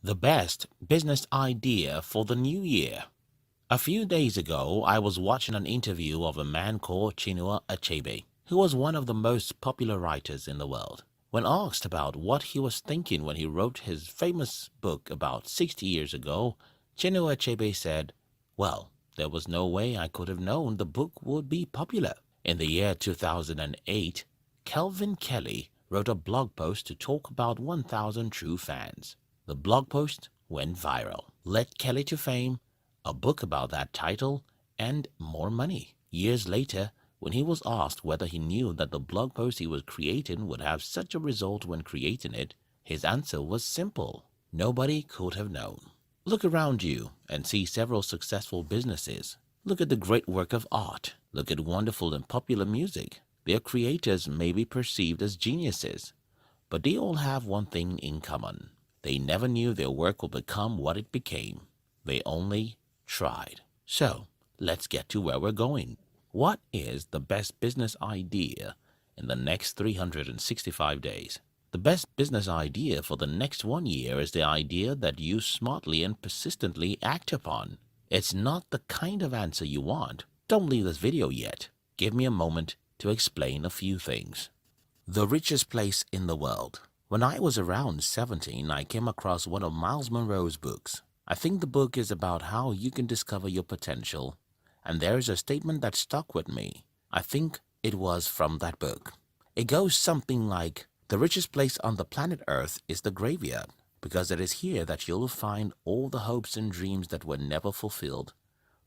The best business idea for the new year. A few days ago, I was watching an interview of a man called Chinua Achebe, who was one of the most popular writers in the world. When asked about what he was thinking when he wrote his famous book about 60 years ago, Chinua Achebe said, "Well, there was no way I could have known the book would be popular." In the year 2008, Kelvin Kelly wrote a blog post to talk about 1,000 true fans. The blog post went viral, led Kelly to fame, a book about that title, and more money. Years later, when he was asked whether he knew that the blog post he was creating would have such a result when creating it, his answer was simple. Nobody could have known. Look around you and see several successful businesses. Look at the great work of art. Look at wonderful and popular music. Their creators may be perceived as geniuses, but they all have one thing in common. They never knew their work would become what it became. They only tried. So, let's get to where we're going. What is the best business idea in the next 365 days? The best business idea for the next 1 year is the idea that you smartly and persistently act upon. It's not the kind of answer you want. Don't leave this video yet. Give me a moment to explain a few things. The richest place in the world. When I was around 17, I came across one of Miles Monroe's books. I think the book is about how you can discover your potential, and there is a statement that stuck with me. I think it was from that book. It goes something like, "The richest place on the planet Earth is the graveyard, because it is here that you'll find all the hopes and dreams that were never fulfilled,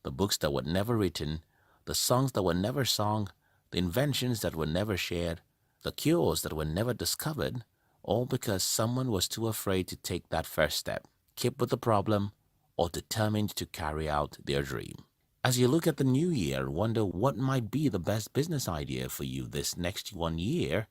the books that were never written, the songs that were never sung, the inventions that were never shared, the cures that were never discovered, all because someone was too afraid to take that first step, keep with the problem, or determined to carry out their dream." As you look at the new year and wonder what might be the best business idea for you this next 1 year,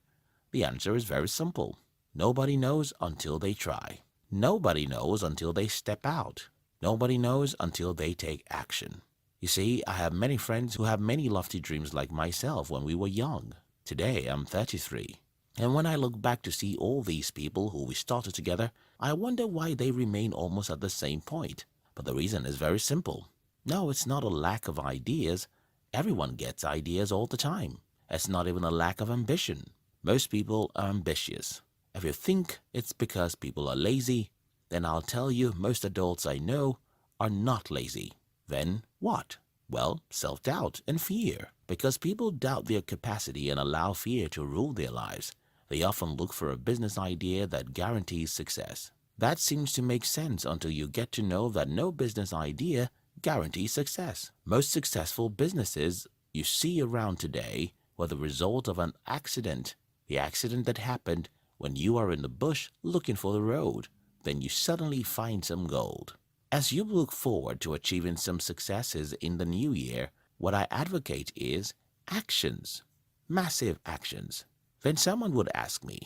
the answer is very simple. Nobody knows until they try. Nobody knows until they step out. Nobody knows until they take action. You see, I have many friends who have many lofty dreams like myself when we were young. Today, I'm 33. And when I look back to see all these people who we started together, I wonder why they remain almost at the same point. But the reason is very simple. No, it's not a lack of ideas. Everyone gets ideas all the time. It's not even a lack of ambition. Most people are ambitious. If you think it's because people are lazy, then I'll tell you most adults I know are not lazy. Then what? Well, self-doubt and fear. Because people doubt their capacity and allow fear to rule their lives, they often look for a business idea that guarantees success. That seems to make sense until you get to know that no business idea guarantees success. Most successful businesses you see around today were the result of an accident. The accident that happened when you are in the bush looking for the road. Then you suddenly find some gold. As you look forward to achieving some successes in the new year, what I advocate is actions. Massive actions. Then someone would ask me,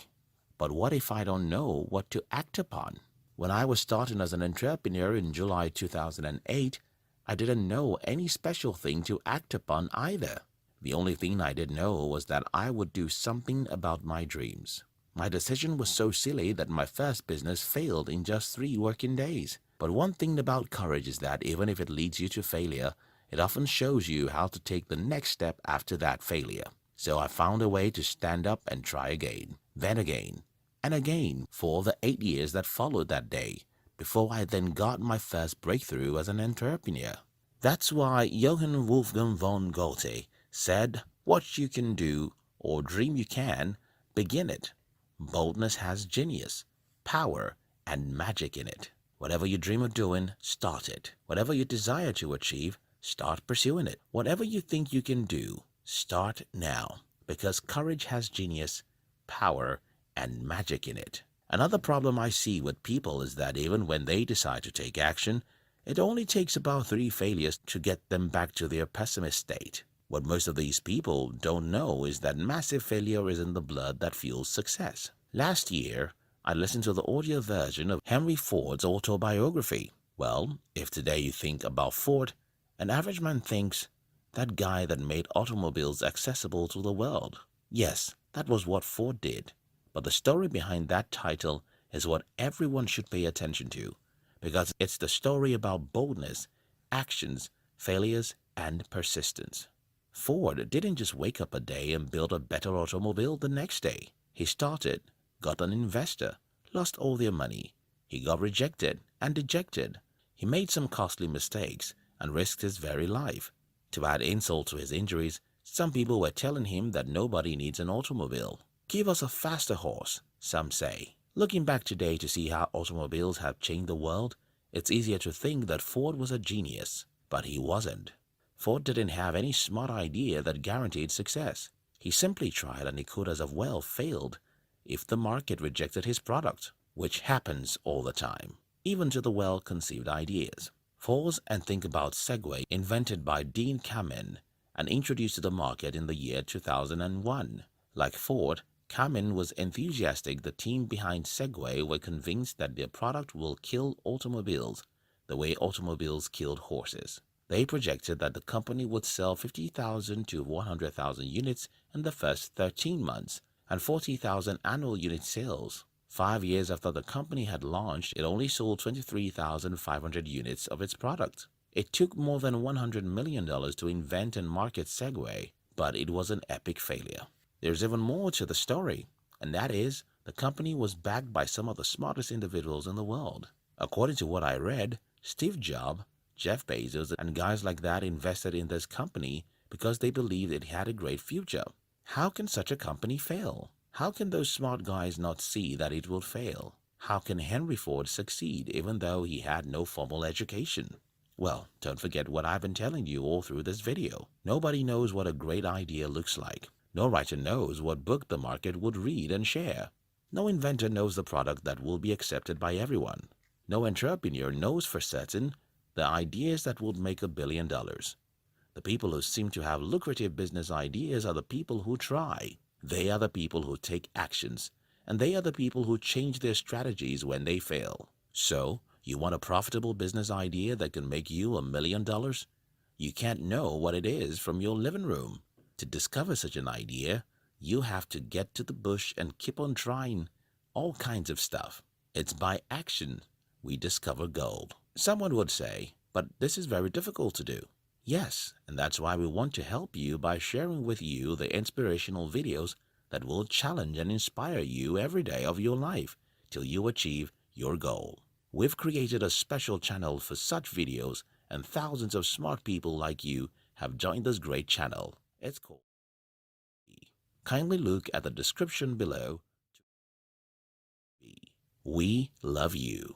but what if I don't know what to act upon? When I was starting as an entrepreneur in July 2008, I didn't know any special thing to act upon either. The only thing I did know was that I would do something about my dreams. My decision was so silly that my first business failed in just 3 working days. But one thing about courage is that even if it leads you to failure, it often shows you how to take the next step after that failure. So I found a way to stand up and try again, then again, and again for the 8 years that followed that day, before I then got my first breakthrough as an entrepreneur. That's why Johann Wolfgang von Goethe said, "What you can do or dream you can, begin it." Boldness has genius, power, and magic in it. Whatever you dream of doing, start it. Whatever you desire to achieve, start pursuing it. Whatever you think you can do, start now, because courage has genius, power, and magic in it. Another problem I see with people is that even when they decide to take action, it only takes about 3 failures to get them back to their pessimist state. What most of these people don't know is that massive failure is in the blood that fuels success. Last year, I listened to the audio version of Henry Ford's autobiography. Well, if today you think about Ford, an average man thinks, that guy that made automobiles accessible to the world. Yes, that was what Ford did. But the story behind that title is what everyone should pay attention to. because it's the story about boldness, actions, failures, and persistence. Ford didn't just wake up a day and build a better automobile the next day. He started, got an investor, lost all their money. He got rejected and dejected. He made some costly mistakes and risked his very life. To add insult to his injuries, some people were telling him that nobody needs an automobile. Give us a faster horse, some say. Looking back today to see how automobiles have changed the world, it's easier to think that Ford was a genius, but he wasn't. Ford didn't have any smart idea that guaranteed success. He simply tried and he could as well failed if the market rejected his product, which happens all the time, even to the well-conceived ideas. Pause and think about Segway, invented by Dean Kamen and introduced to the market in the year 2001. Like Ford, Kamen was enthusiastic. The team behind Segway were convinced that their product will kill automobiles the way automobiles killed horses. They projected that the company would sell 50,000 to 100,000 units in the first 13 months and 40,000 annual unit sales. 5 years after the company had launched, it only sold 23,500 units of its product. It took more than $100 million to invent and market Segway, but it was an epic failure. There's even more to the story, and that is, the company was backed by some of the smartest individuals in the world. According to what I read, Steve Jobs, Jeff Bezos, and guys like that invested in this company because they believed it had a great future. How can such a company fail? How can those smart guys not see that it will fail? How can Henry Ford succeed even though he had no formal education? Well, don't forget what I've been telling you all through this video. Nobody knows what a great idea looks like. No writer knows what book the market would read and share. No inventor knows the product that will be accepted by everyone. No entrepreneur knows for certain the ideas that would make $1 billion. The people who seem to have lucrative business ideas are the people who try. They are the people who take actions, and they are the people who change their strategies when they fail. So, you want a profitable business idea that can make you $1 million? You can't know what it is from your living room. To discover such an idea, you have to get to the bush and keep on trying all kinds of stuff. It's by action we discover gold. Someone would say, but this is very difficult to do. Yes, and that's why we want to help you by sharing with you the inspirational videos that will challenge and inspire you every day of your life till you achieve your goal. We've created a special channel for such videos, and thousands of smart people like you have joined this great channel. It's called. Kindly look at the description below. We love you.